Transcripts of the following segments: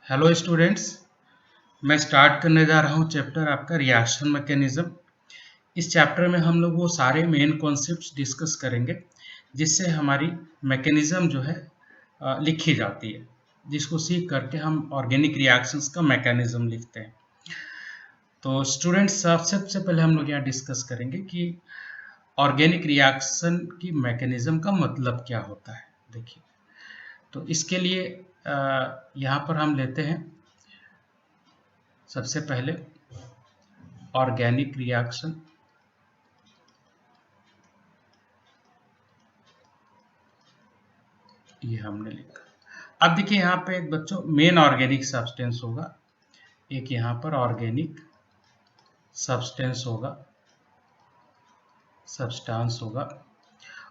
Hello students. मैं start करने जा रहा हूँ चैप्टर आपका रिएक्शन मैकेनिज्म। इस चैप्टर में हम लोग वो सारे मेन कॉन्सेप्ट्स डिस्कस करेंगे जिससे हमारी मैकेनिज्म जो है लिखी जाती है, जिसको सीख करके हम ऑर्गेनिक रिएक्शंस का मैकेनिज्म लिखते हैं। तो स्टूडेंट्स, सबसे पहले हम लोग यहाँ डिस्कस करेंगे कि ऑर्गेनिक रिएक्शन की मैकेनिज्म का मतलब क्या होता है। देखिए, तो इसके लिए यहाँ पर हम लेते हैं सबसे पहले ऑर्गेनिक रिएक्शन। ये हमने लिखा। अब देखिए, यहाँ पे एक बच्चों मेन ऑर्गेनिक सब्सटेंस होगा, एक यहाँ पर ऑर्गेनिक सब्सटेंस होगा, सब्सटेंस होगा,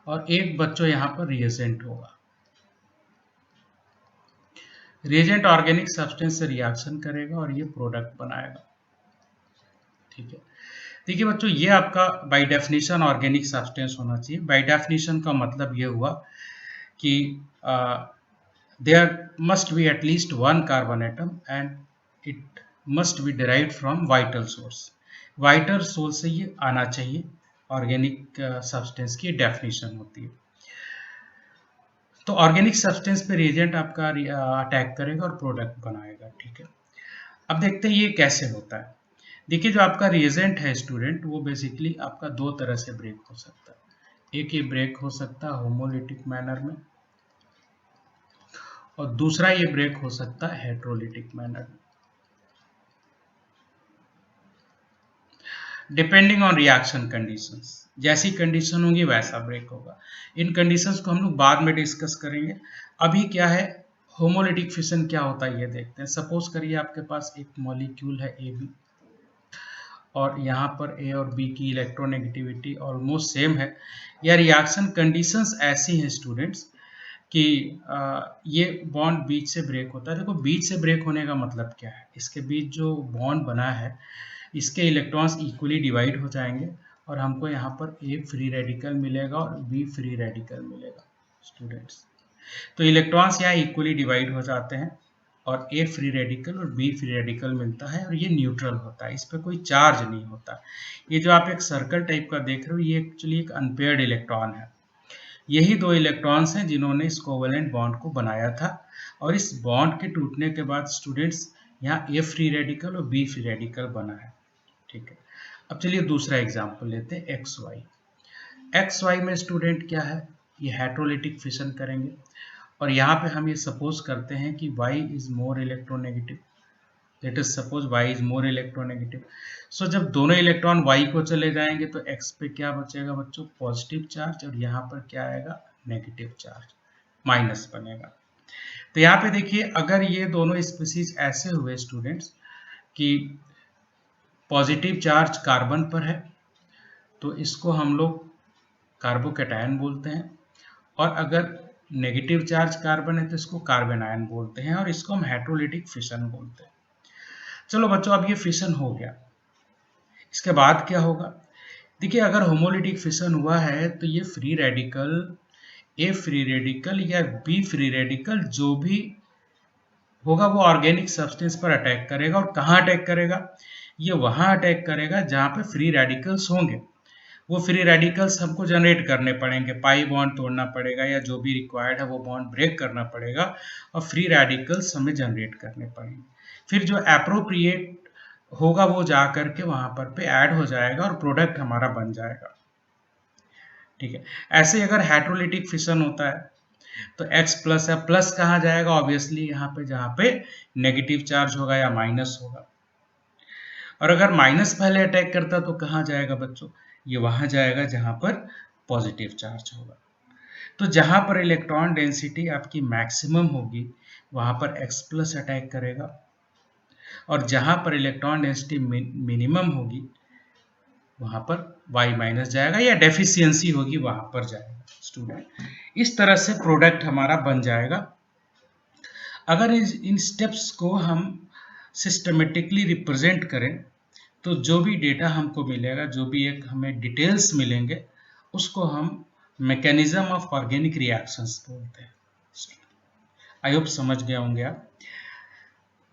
और एक बच्चों यहाँ पर रिएजेंट होगा। रिएजेंट ऑर्गेनिक सब्सटेंस से रिएक्शन करेगा और ये प्रोडक्ट बनाएगा। ठीक है, देखिए बच्चों, ये आपका बाय डेफिनेशन ऑर्गेनिक सब्सटेंस होना चाहिए। बाय डेफिनेशन का मतलब ये हुआ कि there must be at least one carbon atom and it must be derived from vital source. vital source से ये आना चाहिए। ऑर्गेनिक सब्सटेंस की डेफिनेशन होती है। तो ऑर्गेनिक सब्सटेंस पे रिएजेंट आपका अटैक करेगा और प्रोडक्ट बनाएगा। ठीक है, अब देखते हैं ये कैसे होता है। देखिए, जो आपका रिएजेंट है स्टूडेंट, वो बेसिकली आपका दो तरह से ब्रेक हो सकता है। एक ये ब्रेक हो सकता है होमोलिटिक मैनर में, और दूसरा ये ब्रेक हो सकता है हेट्रोलिटिक मैनर में। डिपेंडिंग ऑन रिएक्शन कंडीशंस, जैसी कंडीशन होंगी वैसा ब्रेक होगा। इन कंडीशंस को हम लोग बाद में डिस्कस करेंगे। अभी क्या है, होमोलिटिक फिशन क्या होता है ये देखते हैं। सपोज करिए आपके पास एक मॉलिक्यूल है ए बी, और यहाँ पर ए और बी की इलेक्ट्रोनेगेटिविटी ऑलमोस्ट सेम है। या रिएक्शन कंडीशंस ऐसी हैं स्टूडेंट्स कि ये बॉन्ड बीच से ब्रेक होता है। देखो, बीच से ब्रेक होने का मतलब क्या है, इसके बीच जो बॉन्ड बना है इसके इलेक्ट्रॉन्स इक्वली डिवाइड हो जाएंगे और हमको यहाँ पर ए फ्री रेडिकल मिलेगा और बी फ्री रेडिकल मिलेगा स्टूडेंट्स। तो इलेक्ट्रॉन्स यहाँ इक्वली डिवाइड हो जाते हैं और ए फ्री रेडिकल और बी फ्री रेडिकल मिलता है, और ये न्यूट्रल होता है, इस पर कोई चार्ज नहीं होता। ये जो आप एक सर्कल टाइप का देख रहे हो, ये एक्चुअली एक अनपेयर्ड इलेक्ट्रॉन है। यही दो इलेक्ट्रॉन्स हैं जिन्होंने इस कोवेलेंट बॉन्ड को बनाया था, और इस बॉन्ड के टूटने के बाद स्टूडेंट्स यहाँ ए फ्री रेडिकल और बी फ्री रेडिकल बना है। ठीक है, अब चलिए दूसरा एग्जांपल लेते हैं, एक्स वाई। एक्स वाई में स्टूडेंट क्या है, ये हेट्रोलिटिक फिशन करेंगे, और यहाँ पे हम ये सपोज करते हैं कि y is more electronegative. Let us suppose y is more electronegative. So जब दोनों इलेक्ट्रॉन y को चले जाएंगे तो x पे क्या बचेगा बच्चों, पॉजिटिव चार्ज, और यहाँ पर क्या आएगा, नेगेटिव चार्ज, माइनस बनेगा। तो यहाँ पे देखिए, अगर ये दोनों स्पीसीज ऐसे हुए स्टूडेंट्स कि पॉजिटिव चार्ज कार्बन पर है, तो इसको हम लोग कार्बोकैटायन बोलते हैं, और अगर नेगेटिव चार्ज कार्बन है तो इसको कार्बन आयन बोलते हैं, और इसको हम हेट्रोलिटिक फिशन बोलते हैं। चलो बच्चों, अब ये फिशन हो गया, इसके बाद क्या होगा। देखिए, अगर होमोलिटिक फिशन हुआ है तो ये फ्री रेडिकल, ए फ्री रेडिकल या बी फ्री रेडिकल जो भी होगा वो ऑर्गेनिक सब्सटेंस पर अटैक करेगा। और कहाँ अटैक करेगा, ये वहां अटैक करेगा जहां पे फ्री रेडिकल्स होंगे। वो फ्री रेडिकल्स हमको जनरेट करने पड़ेंगे, पाई बॉन्ड तोड़ना पड़ेगा या जो भी रिक्वायर्ड है वो बॉन्ड ब्रेक करना पड़ेगा, और फ्री रेडिकल्स हमें जनरेट करने पड़ेंगे। फिर जो एप्रोप्रिएट होगा वो जा करके वहां पर पे ऐड हो जाएगा और प्रोडक्ट हमारा बन जाएगा। ठीक है, ऐसे अगर हेट्रोलिटिक फिशन होता है तो X प्लस है, प्लस कहाँ जाएगा, ऑब्वियसली यहाँ पे जहाँ पे नेगेटिव चार्ज होगा या माइनस होगा। और अगर माइनस पहले अटैक करता तो कहाँ जाएगा बच्चों, ये वहां जाएगा जहां पर पॉजिटिव चार्ज होगा। तो जहां पर इलेक्ट्रॉन डेंसिटी आपकी मैक्सिमम होगी वहां पर X प्लस अटैक करेगा, और जहां पर इलेक्ट्रॉन डेंसिटी मिनिमम होगी वहां पर Y माइनस जाएगा, या डेफिशिएंसी होगी वहां पर जाएगा स्टूडेंट। इस तरह से प्रोडक्ट हमारा बन जाएगा। अगर इन स्टेप्स को हम सिस्टमेटिकली रिप्रेजेंट करें तो जो भी डेटा हमको मिलेगा, जो भी एक हमें डिटेल्स मिलेंगे, उसको हम मैकेनिज्म ऑफ ऑर्गेनिक रिएक्शंस बोलते हैं। आई होप समझ गए होंगे आप।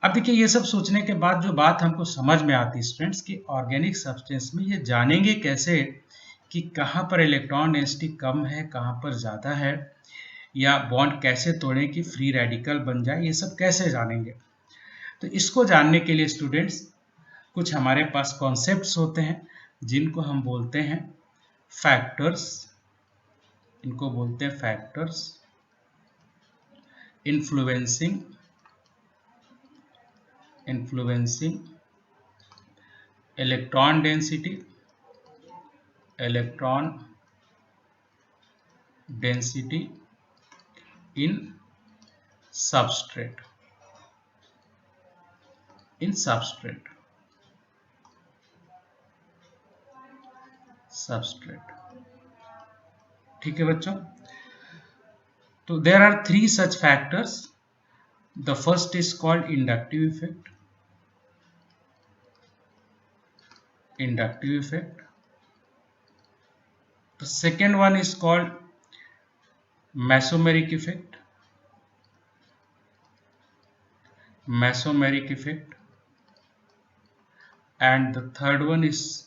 अब देखिए ये सब सोचने के बाद जो बात हमको समझ में आती है स्टूडेंट्स कि ऑर्गेनिक सब्सटेंस में ये जानेंगे कैसे कि कहाँ पर इलेक्ट्रॉन डेंसिटी कम है, कहाँ पर ज़्यादा है, या बॉन्ड कैसे तोड़ें कि फ्री रेडिकल बन जाए, ये सब कैसे जानेंगे। तो इसको जानने के लिए स्टूडेंट्स कुछ हमारे पास कॉन्सेप्ट्स होते हैं जिनको हम बोलते हैं फैक्टर्स। इनको बोलते हैं factors. Influencing electron density in substrate ठीक है बच्चों। तो there are 3 such factors. The first is called inductive effect. The second one is called mesomeric effect. And the third one is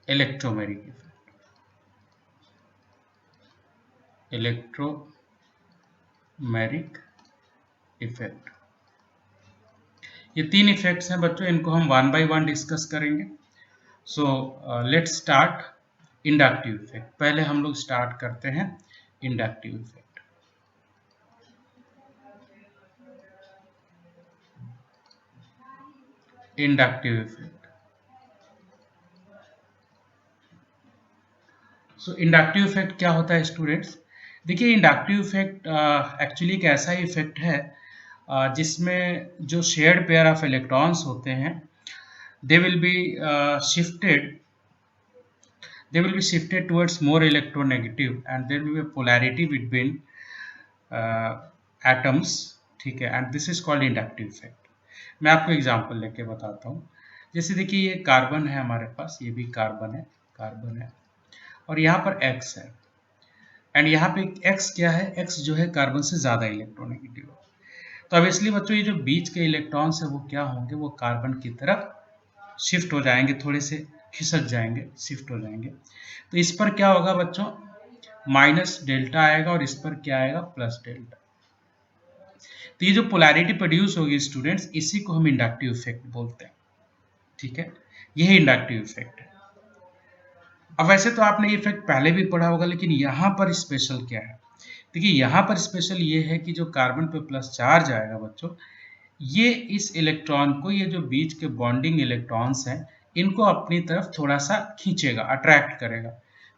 electromeric effect. ये 3 effects हैं बच्चों, इनको हम one by one discuss करेंगे। So let's start inductive effect. पहले हम लोग start करते हैं इंडक्टिव इफेक्ट। सो इंडक्टिव इफेक्ट क्या होता है स्टूडेंट्स? देखिए इंडक्टिव इफेक्ट एक्चुअली एक ऐसा इफेक्ट है जिसमें जो शेयर्ड पेयर ऑफ इलेक्ट्रॉन्स होते हैं they will be shifted towards more electronegative and there will be a polarity between atoms, ठीक है, and this is called inductive effect. मैं आपको एग्जांपल लेके बताता हूँ। जैसे देखिए ये कार्बन है हमारे पास, ये भी कार्बन है और यहाँ पर X है एंड यहाँ पे X क्या है, X जो है कार्बन से ज़्यादा इलेक्ट्रोनेगेटिव है। तो अब इसलिए बच्चों ये जो बीच के इलेक्ट्रॉन्स है वो क्या होंगे, वो कार्बन की तरफ शिफ्ट हो जाएंगे, थोड़े से खिसक जाएंगे, शिफ्ट हो जाएंगे। तो इस पर क्या होगा बच्चों, माइनस डेल्टा आएगा और इस पर क्या आएगा, प्लस डेल्टा। तो ये जो पोलैरिटी प्रोड्यूस होगी स्टूडेंट्स, इसी को हम इंडक्टिव इफेक्ट बोलते हैं, ठीक है, यही इंडक्टिव इफेक्ट है। अब वैसे तो आपने ये इफेक्ट पहले भी पढ़ा होगा, लेकिन यहाँ पर स्पेशल क्या है, देखिए यहाँ पर स्पेशल ये है कि जो कार्बन पे प्लस चार्ज आएगा बच्चों, ये इस इलेक्ट्रॉन को, ये जो बीच के बॉन्डिंग इलेक्ट्रॉन्स हैं, इनको अपनी तरफ थोड़ा सा खींचेगा, अट्रैक्ट करेगा,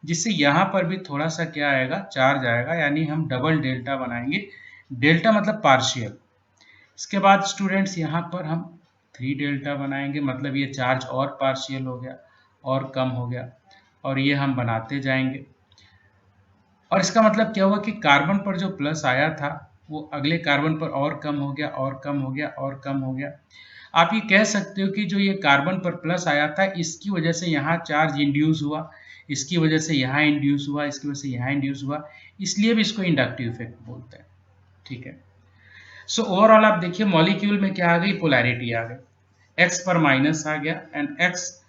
जिससे यहाँ पर भी थोड़ा सा क्या आएगा, चार्ज आएगा, यानी हम डबल डेल्टा बनाएंगे। डेल्टा मतलब पार्शियल। इसके बाद स्टूडेंट्स यहाँ पर हम 3 डेल्टा बनाएंगे, मतलब ये चार्ज और पार्शियल हो गया और कम हो गया, और ये हम बनाते जाएंगे। और इसका मतलब क्या हुआ कि कार्बन पर जो प्लस आया था वो अगले कार्बन पर और कम हो गया और कम हो गया और कम हो गया। आप ये कह सकते हो कि जो ये कार्बन पर प्लस आया था इसकी वजह से यहाँ चार्ज इंड्यूस हुआ, इसकी वजह से यहाँ इंड्यूस हुआ, इसकी वजह से यहाँ इंड्यूस हुआ, इसलिए भी इसको इंडक्टिव इफेक्ट बोलते हैं, ठीक है। सो ओवरऑल आप देखिए मॉलिक्यूल में क्या आ गई, पोलैरिटी आ गई, एक्स पर माइनस आ गया and x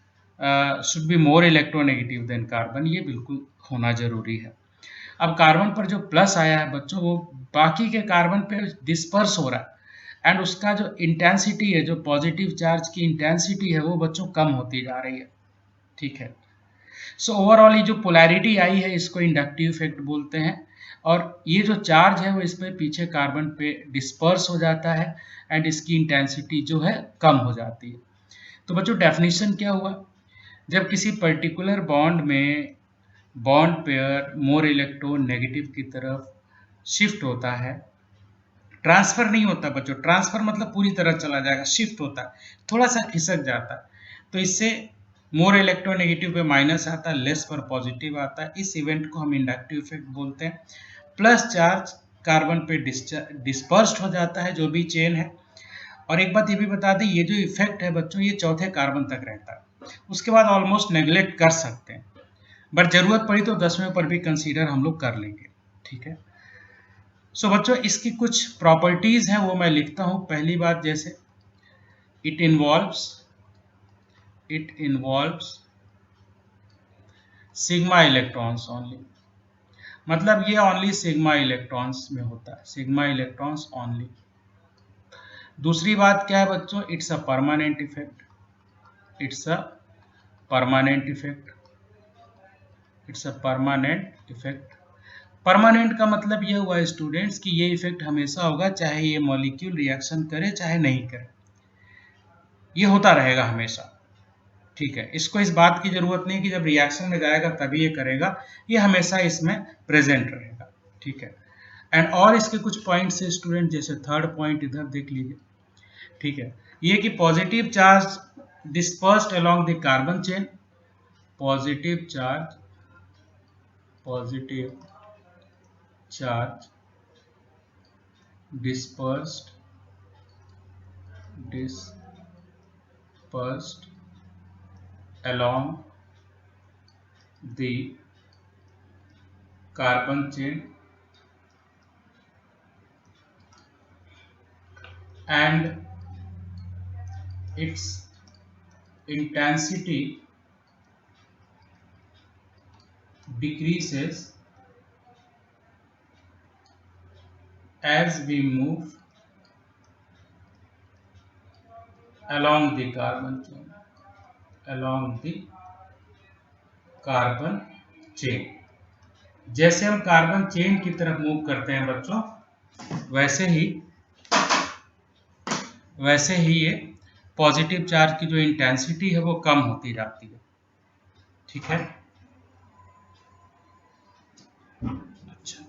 should be more electronegative than carbon, ये बिल्कुल होना जरूरी है। अब कार्बन पर जो प्लस आया है बच्चों, वो बाकी के कार्बन पे डिस्पर्स हो रहा है एंड उसका जो इंटेंसिटी है, जो पॉजिटिव चार्ज की इंटेंसिटी है, वो बच्चों कम होती जा रही है, ठीक है। सो ओवरऑल ये जो पोलैरिटी आई है इसको इंडक्टिव इफेक्ट बोलते हैं, और ये जो चार्ज है वो इस पे पीछे कार्बन पे डिस्पर्स हो जाता है एंड इसकी इंटेंसिटी जो है कम हो जाती है। तो बच्चों डेफिनेशन क्या हुआ, जब किसी पर्टिकुलर बॉन्ड में bond pair more electron negative की तरफ शिफ्ट होता है, ट्रांसफर नहीं होता बच्चों, ट्रांसफर मतलब पूरी तरह चला जाएगा, शिफ्ट होता है, थोड़ा सा खिसक जाता है, तो इससे मोर इलेक्ट्रोनेगेटिव पे माइनस आता है, लेस पर पॉजिटिव आता है, इस इवेंट को हम इंडक्टिव इफेक्ट बोलते हैं। प्लस चार्ज कार्बन पे डिस्पर्स्ड हो जाता है, जो भी चेन है। और एक बात ये भी बता दें, ये जो इफेक्ट है बच्चों, ये चौथे कार्बन तक रहता है, उसके बाद ऑलमोस्ट नेग्लेक्ट कर सकते हैं, बट जरूरत पड़ी तो 10वें पर भी कंसीडर हम लोग कर लेंगे, ठीक है। सो बच्चों इसकी कुछ प्रॉपर्टीज हैं वो मैं लिखता हूं। पहली बात, जैसे it involves sigma electrons only, मतलब ये ओनली सिग्मा इलेक्ट्रॉन्स में होता है, सिग्मा इलेक्ट्रॉन्स ओनली। दूसरी बात क्या है बच्चों, it's a permanent effect, it's a permanent effect, it's a permanent effect. Permanent का मतलब ये हुआ स्टूडेंट्स कि ये इफेक्ट हमेशा होगा, चाहे ये मॉलिक्यूल रिएक्शन करे चाहे नहीं करे, ये होता रहेगा हमेशा। ठीक है, इसको इस बात की जरूरत नहीं कि जब रिएक्शन में जाएगा तभी ये करेगा, ये हमेशा इसमें प्रेजेंट रहेगा। ठीक है, एंड और इसके कुछ पॉइंट्स है स्टूडेंट, जैसे थर्ड पॉइंट इधर देख लीजिए। ठीक है, ये कि positive charge dispersed along the carbon chain, positive charge, positive charge dispersed along the carbon chain and its intensity decreases as we move along the carbon chain, along the carbon chain। जैसे हम carbon chain की तरफ move करते हैं बच्चों, वैसे ही ये positive charge की जो इंटेंसिटी है वो कम होती जाती है। ठीक है, अच्छा,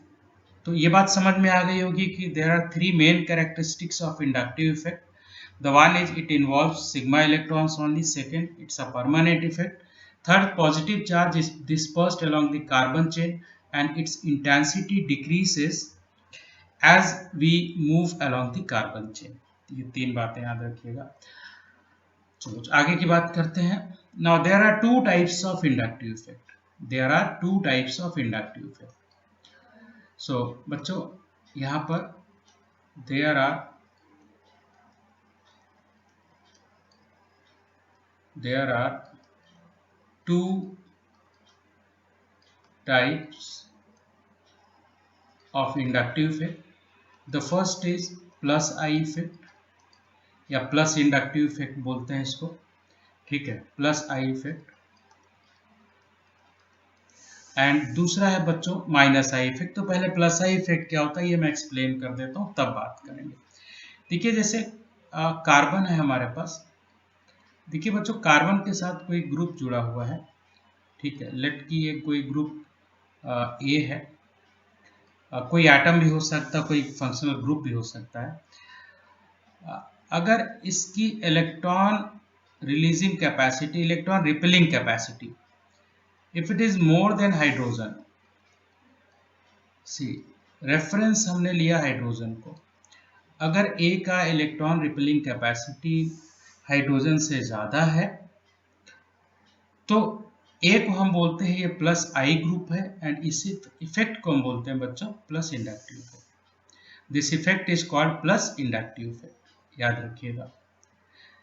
तो ये बात समझ में आ गई होगी कि there are three main characteristics of inductive effect. The one is it involves sigma electrons only, second it's a permanent effect, third positive charge is dispersed along the carbon chain and its intensity decreases as we move along the carbon chain. ये तीन बातें याद रखिएगा। चलो आगे की बात करते हैं। Now there are two types of inductive effect, there are two types of inductive effect. So बच्चों यहाँ पर there are two types of inductive effect. The first is plus I effect या प्लस इंडक्टिव इफेक्ट बोलते हैं इसको। ठीक है, plus I effect. And दूसरा है बच्चों माइनस आई इफेक्ट। तो पहले प्लस आई इफेक्ट क्या होता है ये मैं एक्सप्लेन कर देता हूँ, तब बात करेंगे। देखिए जैसे कार्बन है हमारे पास। देखिए बच्चों कार्बन के साथ कोई ग्रुप जुड़ा हुआ है। ठीक है, लेट की ये कोई ग्रुप ए है, कोई एटम भी हो सकता है, कोई फंक्शनल ग्रुप भी हो सकता है। अगर इसकी electron releasing capacity, electron repelling capacity, if it is more than hydrogen, see reference हमने लिया हाइड्रोजन को, अगर ए का इलेक्ट्रॉन रिपेलिंग कैपेसिटी हाइड्रोजन से ज्यादा है तो ए को हम बोलते हैं ये प्लस आई ग्रुप है, एंड इसी इफेक्ट को हम बोलते हैं बच्चों plus inductive effect. This effect is called plus inductive effect, याद रखिएगा।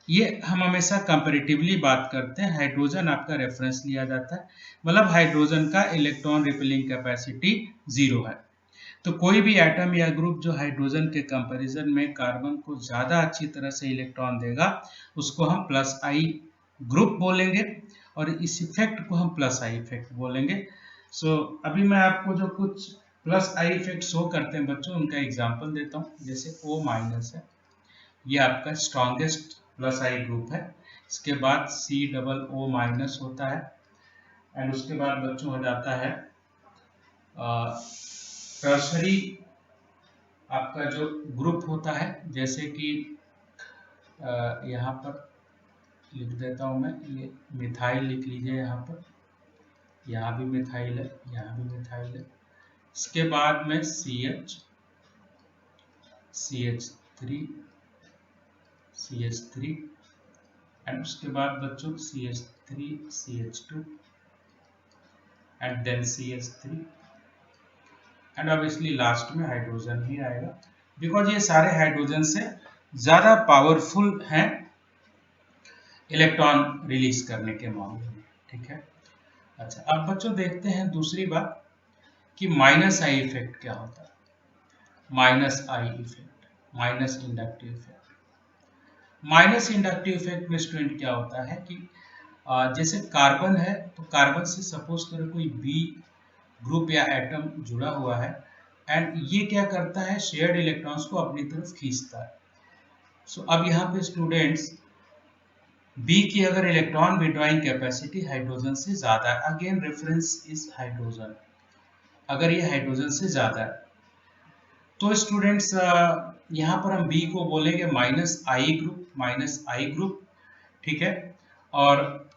ये हम हमेशा कंपैरेटिवली बात करते हैं, हाइड्रोजन आपका रेफरेंस लिया जाता है, मतलब हाइड्रोजन का इलेक्ट्रॉन रिपेलिंग कैपेसिटी 0 है। तो कोई भी एटम या ग्रुप जो हाइड्रोजन के कंपैरिजन में कार्बन को ज्यादा अच्छी तरह से इलेक्ट्रॉन देगा उसको हम प्लस आई ग्रुप बोलेंगे, और इस इफेक्ट को हम प्लस आई इफेक्ट बोलेंगे। सो अभी मैं आपको जो कुछ प्लस आई इफेक्ट शो करते हैं बच्चों उनका एग्जांपल देता हूँ। जैसे O माइनस है, ये आपका स्ट्रॉन्गेस्ट प्लस आई ग्रुप है। इसके बाद COO माइनस होता है, एंड उसके बाद बच्चों हो जाता है टर्सरी आपका जो ग्रुप होता है, जैसे कि यहाँ पर लिख देता हूँ मैं, ये मिथाइल लिख लीजिए, यहाँ पर, यहाँ भी मिथाइल है, यहाँ भी मिथाइल है। इसके बाद में CH3 एंड उसके बाद बच्चों CH3 CH2 and then CH3 and obviously last में हाइड्रोजन ही आएगा, बिकॉज ये सारे हाइड्रोजन से ज़्यादा पावरफुल हैं इलेक्ट्रॉन रिलीज करने के मामले में। ठीक है, अच्छा अब बच्चों देखते हैं दूसरी बात कि माइनस आई इफेक्ट क्या होता है। Minus I effect, minus inductive effect. Minus inductive effect में स्टूडेंट क्या होता है कि जैसे कार्बन है तो कार्बन से सपोज करो कोई बी ग्रुप या एटम जुड़ा हुआ है एंड ये क्या करता है, शेयर्ड इलेक्ट्रॉन्स को अपनी तरफ खींचता है। सो अब यहाँ पे स्टूडेंट्स बी की अगर इलेक्ट्रॉन विड्रॉइंग कैपेसिटी हाइड्रोजन से ज्यादा है, अगेन रेफरेंस इज हाइड्रोजन, अगर ये हाइड्रोजन से ज्यादा है तो स्टूडेंट्स यहाँ पर हम बी को बोलेंगे माइनस आई ग्रुप, माइनस आई ग्रुप। ठीक है, और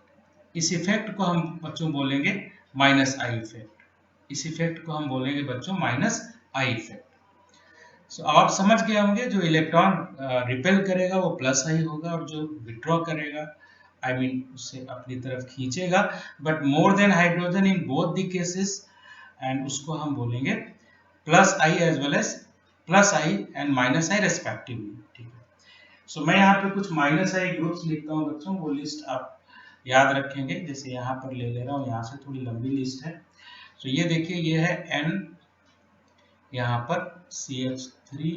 इस इफेक्ट को हम बच्चों बोलेंगे माइनस आई इफेक्ट, इस इफेक्ट को हम बोलेंगे बच्चों माइनस आई इफेक्ट। सो अब आप समझ गए होंगे जो इलेक्ट्रॉन रिपेल करेगा वो प्लस आई होगा और जो विड्रॉ करेगा आई मीन उससे अपनी तरफ खींचेगा but more than hydrogen in both the cases, and उसको हम बोलेंगे plus I as well as plus I and minus I respectively. ठीक है, सो मैं यहाँ पे कुछ माइनस आई ग्रुप्स लिखता हूँ बच्चों, वो लिस्ट आप याद रखेंगे, जैसे यहाँ पर ले रहा हूँ, यहाँ से थोड़ी लंबी लिस्ट है। सो ये देखिए ये है N, यहाँ पर CH3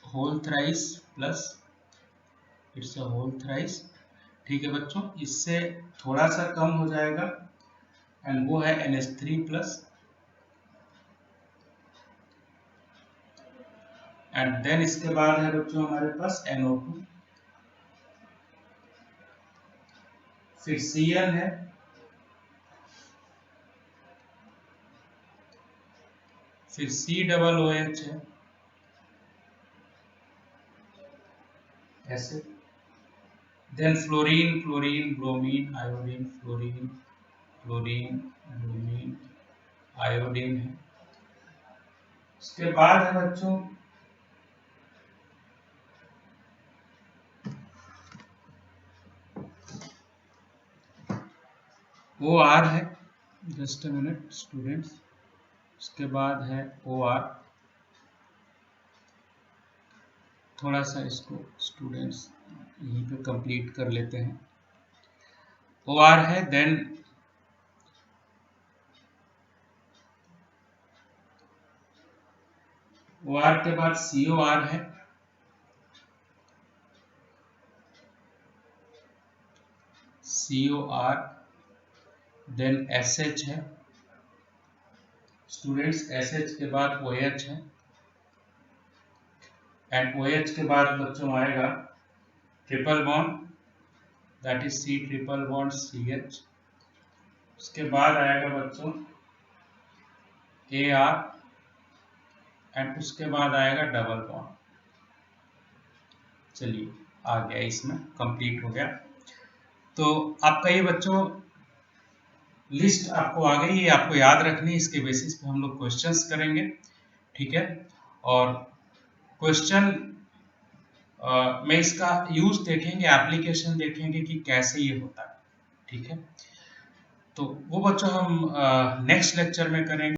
whole thrice plus it's a whole thrice. ठीक है बच्चों, इससे थोड़ा सा कम हो जाएगा एंड वो है NH3 प्लस, एंड देन इसके बाद है बच्चों हमारे पास NO2, फिर Cl है, फिर COOH है, ऐसे then fluorine, chlorine, bromine, iodine, fluorine, chlorine, bromine, iodine है। उसके बाद है बच्चों OR है, जस्ट अ मिनट स्टूडेंट्स, उसके बाद है OR, थोड़ा सा इसको स्टूडेंट्स यहीं पे कंप्लीट कर लेते हैं। OR है, देन OR के बाद COR है, COR, देन SH है स्टूडेंट्स, SH के बाद OH है, एंड OH के बाद बच्चों आएगा triple bond, that is C triple bond CH। उसके बाद आएगा बच्चों AR एंड उसके बाद आएगा डबल बॉन्ड। चलिए आ गया, इसमें कंप्लीट हो गया। तो आपका ये बच्चों लिस्ट आपको आ गई, ये आपको याद रखनी है, इसके बेसिस पे हम लोग क्वेश्चंस करेंगे। ठीक है, और क्वेश्चन में इसका यूज देखेंगे, एप्लीकेशन देखेंगे कि कैसे ये होता है। ठीक है, तो वो बच्चों हम नेक्स्ट लेक्चर में करेंगे।